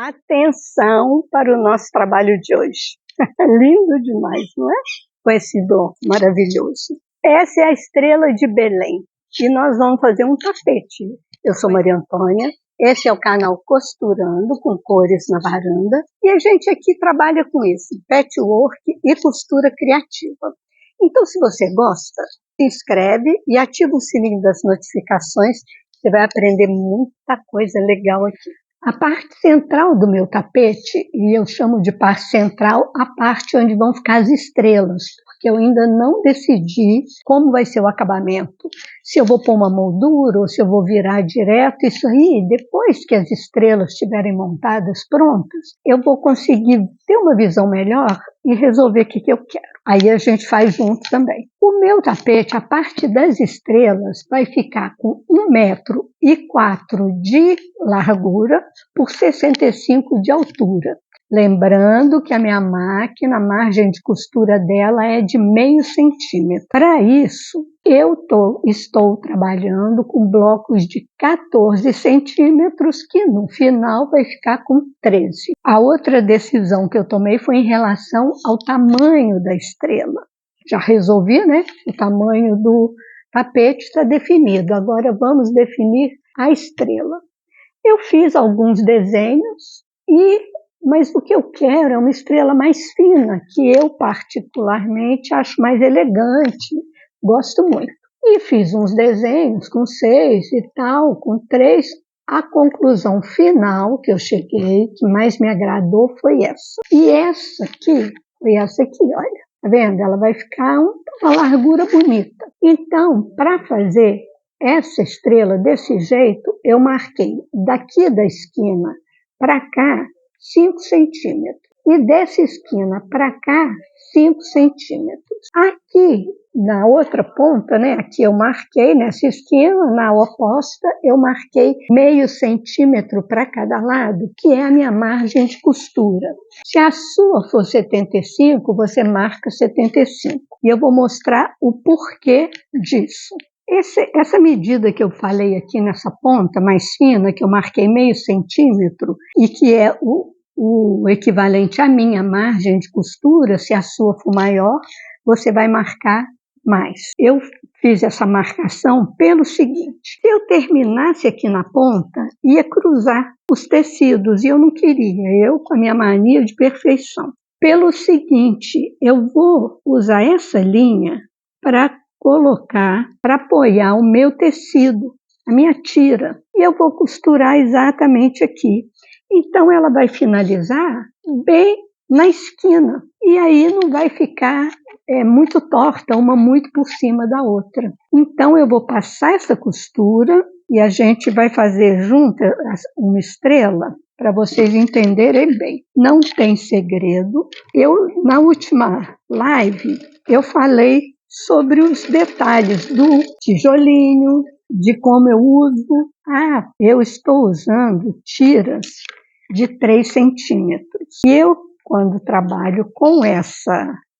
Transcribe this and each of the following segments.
Atenção para o nosso trabalho de hoje. Lindo demais, não é? Com esse dom maravilhoso. Essa é a estrela de Belém e nós vamos fazer um tapete. Eu sou Maria Antônia, esse é o canal Costurando com Cores na Varanda e a gente aqui trabalha com isso, patchwork e costura criativa. Então, se você gosta, se inscreve e ativa o sininho das notificações, você vai aprender muita coisa legal aqui. A parte central do meu tapete, e eu chamo de parte central a parte onde vão ficar as estrelas, porque eu ainda não decidi como vai ser o acabamento, se eu vou pôr uma moldura ou se eu vou virar direto. Isso aí, depois que as estrelas estiverem montadas, prontas, eu vou conseguir ter uma visão melhor e resolver o que eu quero. Aí a gente faz junto também. O meu tapete, a parte das estrelas, vai ficar com 1,04 m de largura por 65 de altura. Lembrando que a minha máquina, a margem de costura dela é de meio centímetro. Para isso, eu estou trabalhando com blocos de 14 centímetros, que no final vai ficar com 13. A outra decisão que eu tomei foi em relação ao tamanho da estrela. Já resolvi, né? O tamanho do tapete está definido. Agora vamos definir a estrela. Eu fiz alguns desenhos, mas o que eu quero é uma estrela mais fina, que eu particularmente acho mais elegante, gosto muito. E fiz uns desenhos com 6 e tal, com 3. A conclusão final que eu cheguei, que mais me agradou, foi essa. E essa aqui, foi essa aqui, olha. Tá vendo? Ela vai ficar uma largura bonita. Então, para fazer essa estrela desse jeito, eu marquei daqui da esquina para cá 5 centímetros. E dessa esquina para cá, 5 centímetros. Aqui, na outra ponta, né? Aqui eu marquei nessa esquina, na oposta, eu marquei meio centímetro para cada lado, que é a minha margem de costura. Se a sua for 75, você marca 75. E eu vou mostrar o porquê disso. Essa medida que eu falei aqui nessa ponta mais fina, que eu marquei meio centímetro, e que é o equivalente à minha margem de costura, se a sua for maior, você vai marcar mais. Eu fiz essa marcação pelo seguinte: se eu terminasse aqui na ponta, ia cruzar os tecidos, e eu não queria, eu com a minha mania de perfeição. Pelo seguinte, eu vou usar essa linha para colocar, para apoiar o meu tecido, a minha tira, e eu vou costurar exatamente aqui. Então ela vai finalizar bem na esquina, e aí não vai ficar muito torta, uma muito por cima da outra. Então eu vou passar essa costura e a gente vai fazer junto uma estrela, para vocês entenderem bem. Não tem segredo. Na última live, eu falei sobre os detalhes do tijolinho, de como eu uso. Eu estou usando tiras de 3 centímetros. E eu, quando trabalho com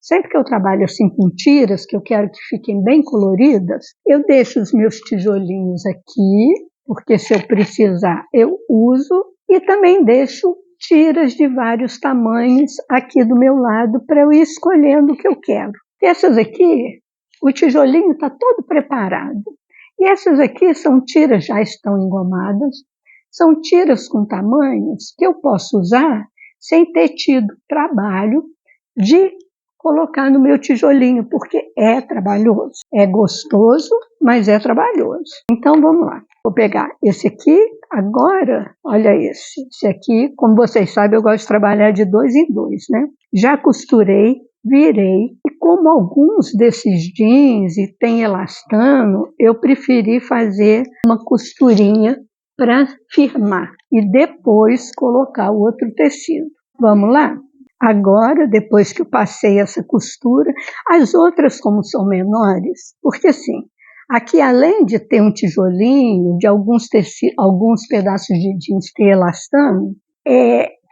sempre que eu trabalho assim com tiras, que eu quero que fiquem bem coloridas, eu deixo os meus tijolinhos aqui, porque se eu precisar eu uso, e também deixo tiras de vários tamanhos aqui do meu lado para eu ir escolhendo o que eu quero. Essas aqui, o tijolinho está todo preparado. E essas aqui são tiras, já estão engomadas, são tiras com tamanhos que eu posso usar sem ter tido trabalho de colocar no meu tijolinho, porque é trabalhoso. É gostoso, mas é trabalhoso. Então vamos lá. Vou pegar esse aqui agora, olha esse. Esse aqui, como vocês sabem, eu gosto de trabalhar de 2 em 2, né? Já costurei, virei, e como alguns desses jeans e tem elastano, eu preferi fazer uma costurinha para firmar e depois colocar o outro tecido. Vamos lá? Agora, depois que eu passei essa costura, as outras, como são menores, porque assim, aqui além de ter um tijolinho, de alguns pedaços de jeans ter elastano,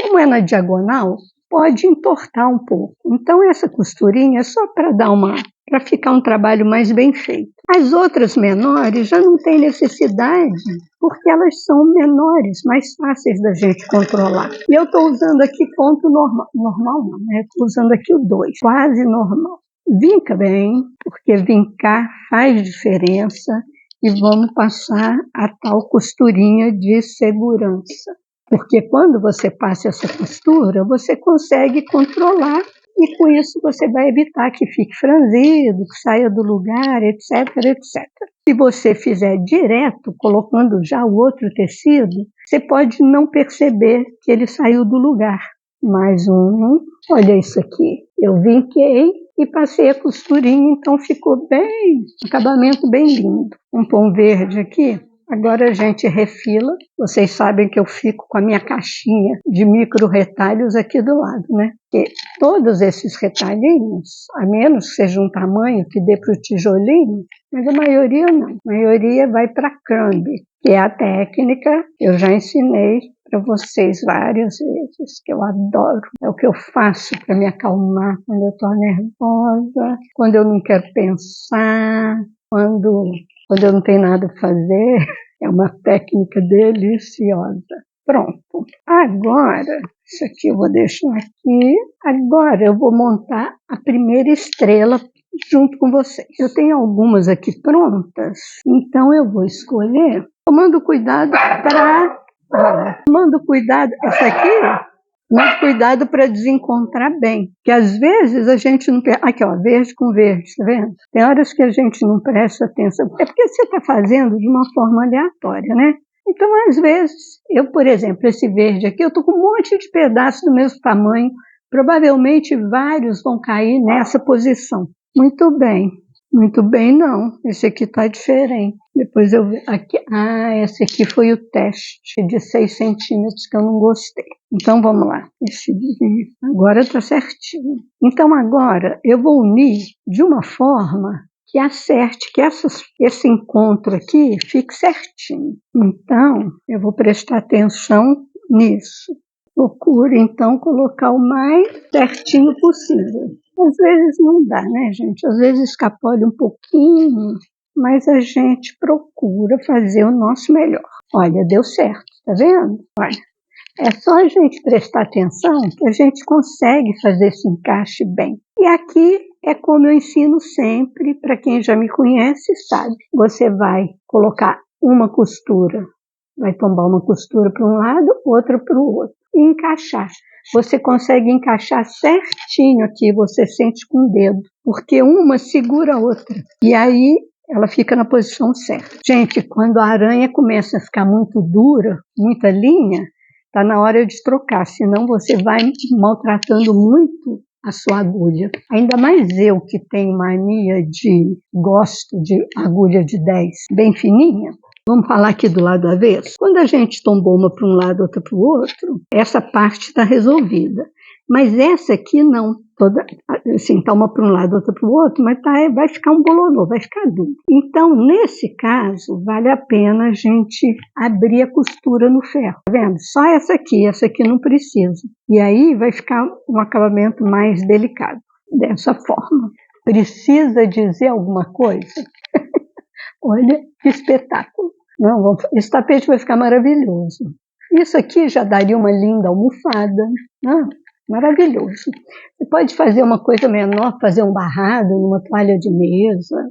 como é na diagonal, pode entortar um pouco. Então essa costurinha é só para ficar um trabalho mais bem feito. As outras menores já não tem necessidade porque elas são menores, mais fáceis da gente controlar. E eu estou usando aqui ponto normal, normal não, né? Estou usando aqui o 2, quase normal. Vinca bem, porque vincar faz diferença, e vamos passar a tal costurinha de segurança. Porque quando você passa essa costura, você consegue controlar e com isso você vai evitar que fique franzido, que saia do lugar, etc, etc. Se você fizer direto, colocando já o outro tecido, você pode não perceber que ele saiu do lugar. Mais um, olha isso aqui, eu vinquei e passei a costurinha, então ficou bem, acabamento bem lindo. Um pom verde aqui. Agora a gente refila. Vocês sabem que eu fico com a minha caixinha de micro retalhos aqui do lado, né? Porque todos esses retalhinhos, a menos que seja um tamanho que dê para o tijolinho, mas a maioria não. A maioria vai para crumb, que é a técnica que eu já ensinei para vocês várias vezes, que eu adoro. É o que eu faço para me acalmar quando eu estou nervosa, quando eu não quero pensar, quando eu não tenho nada para fazer. É uma técnica deliciosa. Pronto. Agora, isso aqui eu vou deixar aqui. Agora eu vou montar a primeira estrela junto com vocês. Eu tenho algumas aqui prontas, então eu vou escolher, tomando cuidado essa aqui, tomando cuidado para desencontrar bem, que às vezes a gente não... Aqui, ó, verde com verde, tá vendo? Tem horas que a gente não presta atenção, é porque você está fazendo de uma forma aleatória, né? Então, às vezes, eu, por exemplo, esse verde aqui, eu estou com um monte de pedaços do mesmo tamanho, provavelmente vários vão cair nessa posição. Muito bem não, esse aqui está diferente. Depois eu vejo aqui, esse aqui foi o teste de 6 centímetros que eu não gostei. Então vamos lá, agora está certinho. Então agora eu vou unir de uma forma que acerte, que esse encontro aqui fique certinho. Então eu vou prestar atenção nisso. Procure então colocar o mais certinho possível. Às vezes não dá, né, gente? Às vezes escapole um pouquinho, mas a gente procura fazer o nosso melhor. Olha, deu certo, tá vendo? Olha, é só a gente prestar atenção que a gente consegue fazer esse encaixe bem. E aqui é como eu ensino sempre, para quem já me conhece sabe. Você vai colocar uma costura, vai tombar uma costura para um lado, outra para o outro, e encaixar. Você consegue encaixar certinho aqui, você sente com o dedo, porque uma segura a outra, e aí ela fica na posição certa. Gente, quando a aranha começa a ficar muito dura, muita linha, está na hora de trocar, senão você vai maltratando muito a sua agulha. Ainda mais eu que tenho mania gosto de agulha de 10, bem fininha. Vamos falar aqui do lado avesso. Quando a gente tombou uma para um lado, outra para o outro, essa parte está resolvida. Mas essa aqui não. Toda, assim, está uma para um lado, outra para o outro, mas vai ficar um bololô, vai ficar duro. Então, nesse caso, vale a pena a gente abrir a costura no ferro. Tá vendo? Só essa aqui não precisa. E aí vai ficar um acabamento mais delicado, dessa forma. Precisa dizer alguma coisa? Olha que espetáculo. Não, esse tapete vai ficar maravilhoso. Isso aqui já daria uma linda almofada. Maravilhoso. Você pode fazer uma coisa menor, fazer um barrado numa toalha de mesa.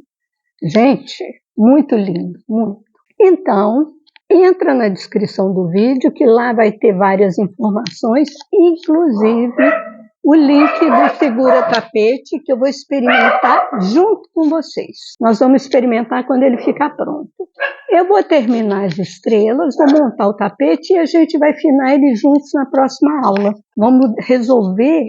Gente, muito lindo, muito. Então, entra na descrição do vídeo, que lá vai ter várias informações, inclusive o link do Segura Tapete, que eu vou experimentar junto com vocês. Nós vamos experimentar quando ele ficar pronto. Eu vou terminar as estrelas, vou montar o tapete e a gente vai afinar ele juntos na próxima aula. Vamos resolver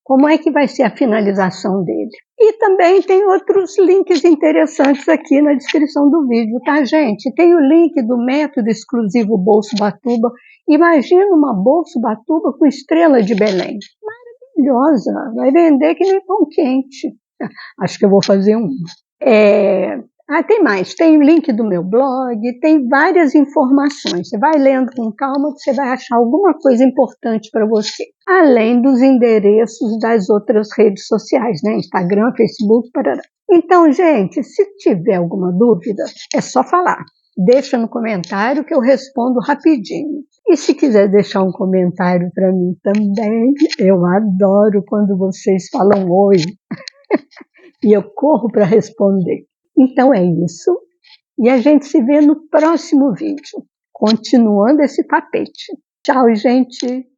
como é que vai ser a finalização dele. E também tem outros links interessantes aqui na descrição do vídeo, tá, gente? Tem o link do método exclusivo Bolso Batuba. Imagina uma Bolso Batuba com estrela de Belém. Maravilhosa, vai vender que nem pão quente. Acho que eu vou fazer uma. Tem mais, tem o link do meu blog, tem várias informações. Você vai lendo com calma que você vai achar alguma coisa importante para você. Além dos endereços das outras redes sociais, né? Instagram, Facebook, parará. Então, gente, se tiver alguma dúvida, é só falar. deixa no comentário que eu respondo rapidinho. E se quiser deixar um comentário para mim também, eu adoro quando vocês falam oi. E eu corro para responder. Então é isso. E a gente se vê no próximo vídeo, continuando esse tapete. Tchau, gente!